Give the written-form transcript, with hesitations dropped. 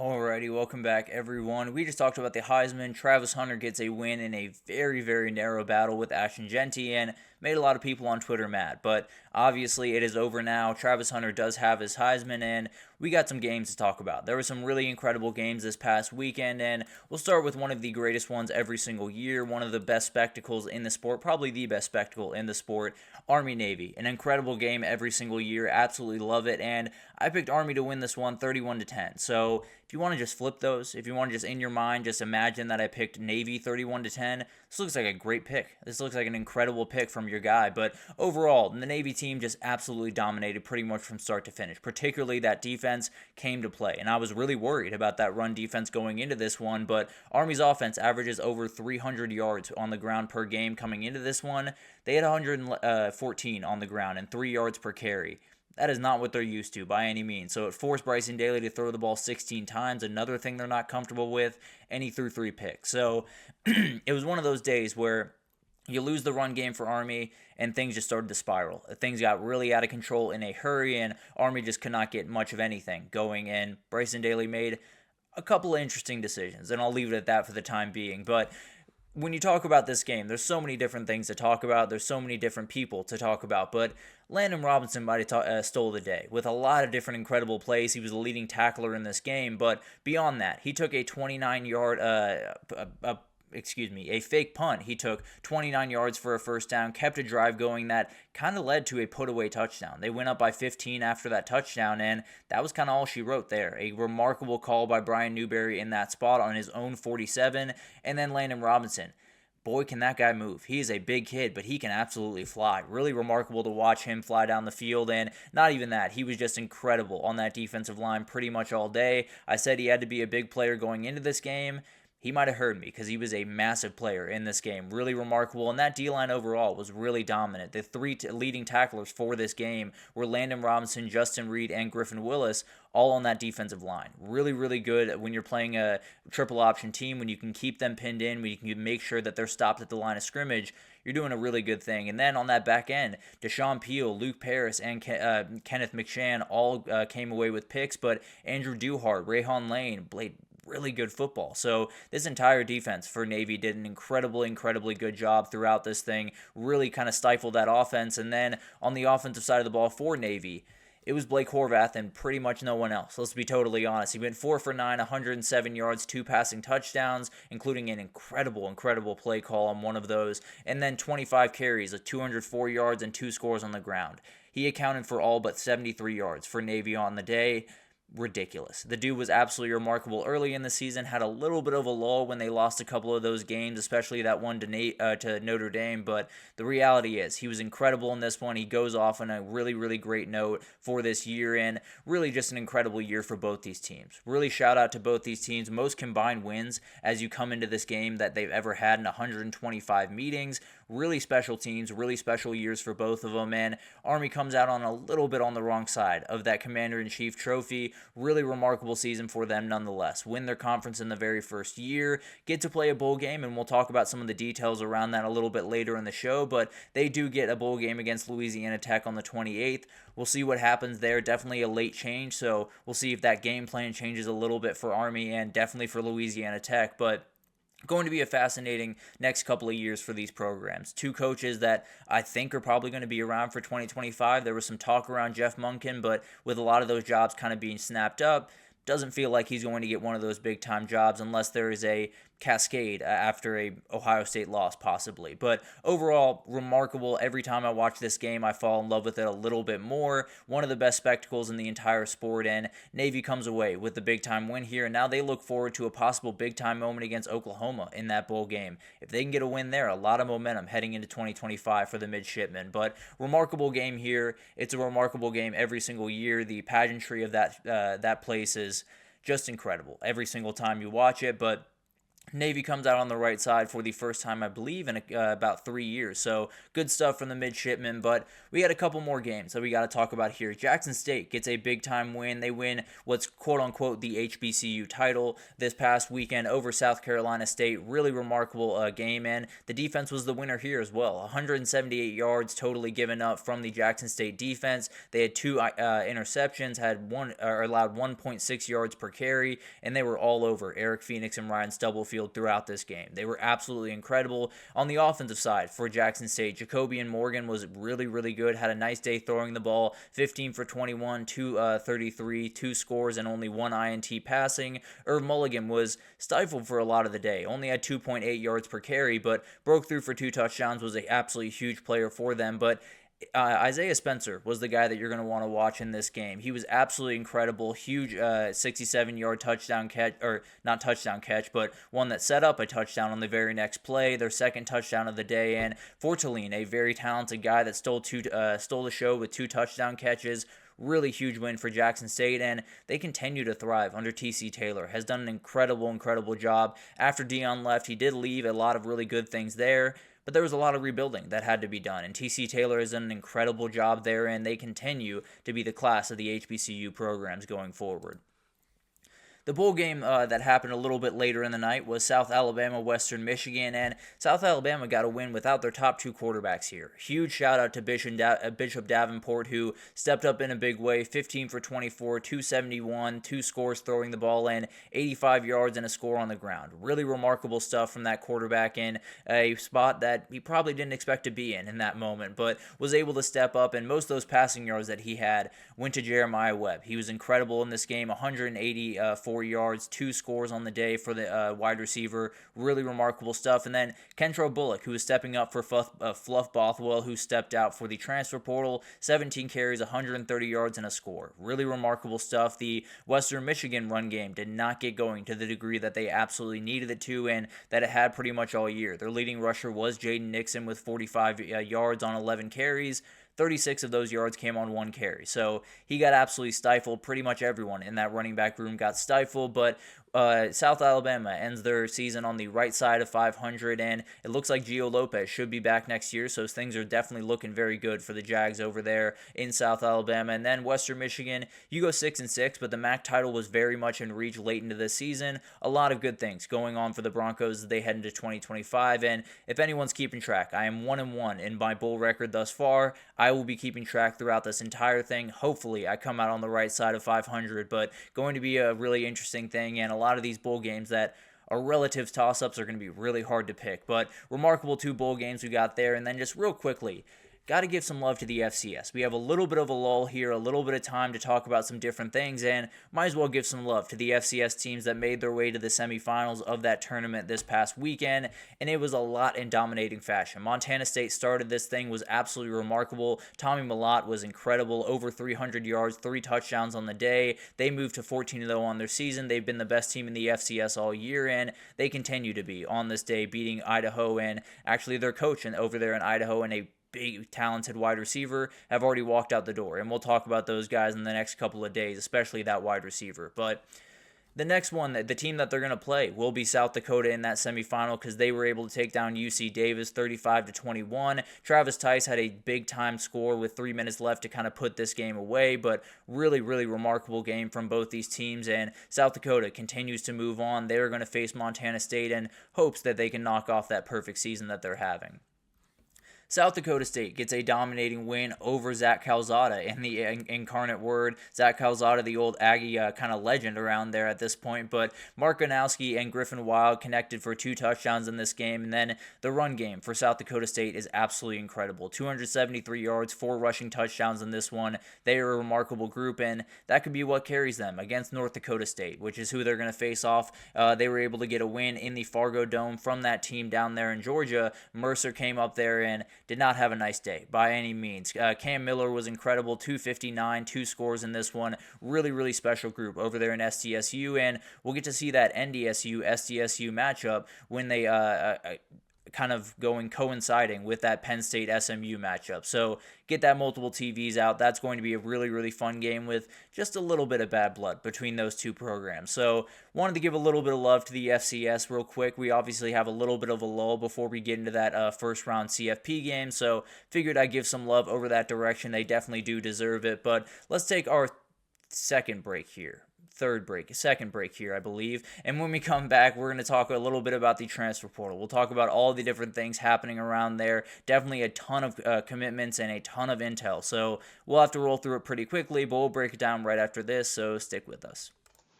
Alrighty, welcome back everyone. We just talked about the Heisman. Travis Hunter gets a win in a very, very narrow battle with Ashton Genty and made a lot of people on Twitter mad. But obviously it is over now. Travis Hunter does have his Heisman and we got some games to talk about. There were some really incredible games this past weekend and we'll start with one of the greatest ones every single year, one of the best spectacles in the sport, probably the best spectacle in the sport, Army-Navy. An incredible game every single year, absolutely love it, and I picked Army to win this one 31-10. So if you want to just flip those, if you want to just in your mind just imagine that I picked Navy 31-10, this looks like a great pick. This looks like an incredible pick from your guy. But overall, the Navy team just absolutely dominated pretty much from start to finish. Particularly that defense came to play. And I was really worried about that run defense going into this one. But Army's offense averages over 300 yards on the ground per game coming into this one. They had 114 on the ground and 3 yards per carry. That is not what they're used to by any means. So it forced Bryson Daly to throw the ball 16 times, another thing they're not comfortable with, and he threw 3 picks. So it was one of those days where you lose the run game for Army, and things just started to spiral. Things got really out of control in a hurry, and Army just could not get much of anything going, and Bryson Daly made a couple of interesting decisions, and I'll leave it at that for the time being. But when you talk about this game, there's so many different things to talk about. There's so many different people to talk about. But Landon Robinson might have stole the day with a lot of different incredible plays. He was the leading tackler in this game. But beyond that, he took a 29-yard a fake punt. He took 29 yards for a first down, kept a drive going that kind of led to a put-away touchdown. They went up by 15 after that touchdown, and that was kind of all she wrote there. A remarkable call by Brian Newberry in that spot on his own 47, and then Landon Robinson. Boy, can that guy move. He is a big kid, but he can absolutely fly. Really remarkable to watch him fly down the field, and not even that. He was just incredible on that defensive line pretty much all day. I said he had to be a big player going into this game. He might have heard me because he was a massive player in this game. Really remarkable. And that D-line overall was really dominant. The three leading tacklers for this game were Landon Robinson, Justin Reed, and Griffin Willis, all on that defensive line. Really, really good when you're playing a triple option team, when you can keep them pinned in, when you can make sure that they're stopped at the line of scrimmage. You're doing a really good thing. And then on that back end, Deshaun Peel, Luke Paris, and Kenneth McShann all came away with picks, but Andrew Duhart, Rayhan Lane, played really good football. So this entire defense for Navy did an incredibly good job throughout this thing, really kind of stifled that offense. And then on the offensive side of the ball for Navy, it was Blake Horvath and pretty much no one else. Let's be totally honest. He went 4 for 9, 107 yards, 2 passing touchdowns, including an incredible play call on one of those, and then 25 carries, 204 yards, and 2 scores on the ground. He accounted for all but 73 yards for Navy on the day. Ridiculous. The dude was absolutely remarkable early in the season, had a little bit of a lull when they lost a couple of those games, especially that one to Notre Dame, but the reality is he was incredible in this one. He goes off on a really great note for this year, and really just an incredible year for both these teams. Really shout out to both these teams. Most combined wins as you come into this game that they've ever had in 125 meetings. Really special teams, really special years for both of them, and Army comes out on a little bit on the wrong side of that Commander-in-Chief trophy. Really remarkable season for them nonetheless. Win their conference in the very first year, get to play a bowl game, and we'll talk about some of the details around that a little bit later in the show, but they do get a bowl game against Louisiana Tech on the 28th. We'll see what happens there. Definitely a late change, so we'll see if that game plan changes a little bit for Army and definitely for Louisiana Tech, but going to be a fascinating next couple of years for these programs. 2 coaches that I think are probably going to be around for 2025. There was some talk around Jeff Monken, but with a lot of those jobs kind of being snapped up, doesn't feel like he's going to get one of those big-time jobs unless there is a cascade after a Ohio State loss, possibly. But overall, remarkable. Every time I watch this game, I fall in love with it a little bit more. One of the best spectacles in the entire sport, and Navy comes away with the big-time win here, and now they look forward to a possible big-time moment against Oklahoma in that bowl game. If they can get a win there, a lot of momentum heading into 2025 for the midshipmen. But remarkable game here. It's a remarkable game every single year. The pageantry of that place is just incredible every single time you watch it, but Navy comes out on the right side for the first time, I believe, in about 3 years. So good stuff from the midshipmen. But we had a couple more games that we got to talk about here. Jackson State gets a big time win. They win what's quote unquote the HBCU title this past weekend over South Carolina State. Really remarkable game, and the defense was the winner here as well. 178 yards totally given up from the Jackson State defense. They had 2 interceptions, had one or allowed 1.6 yards per carry, and they were all over Eric Phoenix and Ryan Stubblefield throughout this game. They were absolutely incredible. On the offensive side for Jackson State, Jacobian Morgan was really, really good. Had a nice day throwing the ball. 15 for 21, 233, 2 scores, and only 1 INT passing. Irv Mulligan was stifled for a lot of the day. Only had 2.8 yards per carry, but broke through for 2 touchdowns. Was an absolutely huge player for them. But Isaiah Spencer was the guy that you're going to want to watch in this game. He was absolutely incredible. Huge 67-yard touchdown catch, or not touchdown catch, but one that set up a touchdown on the very next play, their second touchdown of the day. And Fortalin, a very talented guy that stole the show with 2 touchdown catches. Really huge win for Jackson State, and they continue to thrive under T.C. Taylor. Has done an incredible job. After Dion left, he did leave a lot of really good things there, but there was a lot of rebuilding that had to be done, and T.C. Taylor has done an incredible job there, and they continue to be the class of the HBCU programs going forward. The bowl game that happened a little bit later in the night was South Alabama, Western Michigan, and South Alabama got a win without their top 2 quarterbacks here. Huge shout out to Bishop Davenport, who stepped up in a big way. 15 for 24, 271, 2 scores throwing the ball in, 85 yards and a score on the ground. Really remarkable stuff from that quarterback in a spot that he probably didn't expect to be in that moment, but was able to step up, and most of those passing yards that he had went to Jeremiah Webb. He was incredible in this game, 184 yards, 2 scores on the day for the wide receiver. Really remarkable stuff. And then Kentrell Bullock, who was stepping up for Fluff Bothwell, who stepped out for the transfer portal. 17 carries, 130 yards, and a score. Really remarkable stuff. The Western Michigan run game did not get going to the degree that they absolutely needed it to, and that it had pretty much all year. Their leading rusher was Jaden Nixon with 45 yards on 11 carries. 36 of those yards came on 1 carry. So he got absolutely stifled. Pretty much everyone in that running back room got stifled, but South Alabama ends their season on the right side of 500, and it looks like Gio Lopez should be back next year, so things are definitely looking very good for the Jags over there in South Alabama. And then Western Michigan, you go 6-6, but the MAC title was very much in reach late into the season. A lot of good things going on for the Broncos as they head into 2025, and if anyone's keeping track, I am 1-1 in my bowl record thus far. I will be keeping track throughout this entire thing. Hopefully, I come out on the right side of 500, but going to be a really interesting thing, and a lot of these bowl games that are relative toss-ups are going to be really hard to pick. But remarkable 2 bowl games we got there. And then just real quickly, got to give some love to the FCS. We have a little bit of a lull here, a little bit of time to talk about some different things, and might as well give some love to the FCS teams that made their way to the semifinals of that tournament this past weekend, and it was a lot in dominating fashion. Montana State started this thing, was absolutely remarkable. Tommy Mellott was incredible, over 300 yards, 3 touchdowns on the day. They moved to 14-0 on their season. They've been the best team in the FCS all year, and they continue to be on this day, beating Idaho, and actually their coach over there in Idaho, and a big, talented wide receiver have already walked out the door. And we'll talk about those guys in the next couple of days, especially that wide receiver. But the next one, the team that they're going to play will be South Dakota in that semifinal because they were able to take down UC Davis 35-21. Travis Tice had a big-time score with 3 minutes left to kind of put this game away, but really, really remarkable game from both these teams, and South Dakota continues to move on. They're going to face Montana State and hopes that they can knock off that perfect season that they're having. South Dakota State gets a dominating win over Zach Calzada in the incarnate word. Zach Calzada, the old Aggie kind of legend around there at this point, but Mark Ganowski and Griffin Wild connected for 2 touchdowns in this game, and then the run game for South Dakota State is absolutely incredible. 273 yards, 4 rushing touchdowns in this one. They are a remarkable group, and that could be what carries them against North Dakota State, which is who they're going to face off. They were able to get a win in the Fargo Dome from that team down there in Georgia. Mercer came up there and did not have a nice day by any means. Cam Miller was incredible, 259, 2 scores in this one. Really, really special group over there in SDSU, and we'll get to see that NDSU-SDSU matchup when they kind of coinciding with that Penn State SMU matchup. So get that multiple TVs out. That's going to be a really, really fun game with just a little bit of bad blood between those two programs. So wanted to give a little bit of love to the FCS real quick. We obviously have a little bit of a lull before we get into that first round CFP game. So figured I'd give some love over that direction. They definitely do deserve it. But let's take our second break here, I believe. And when we come back, we're going to talk a little bit about the transfer portal. We'll talk about all the different things happening around there. Definitely a ton of commitments and a ton of intel. So we'll have to roll through it pretty quickly, but we'll break it down right after this. So stick with us.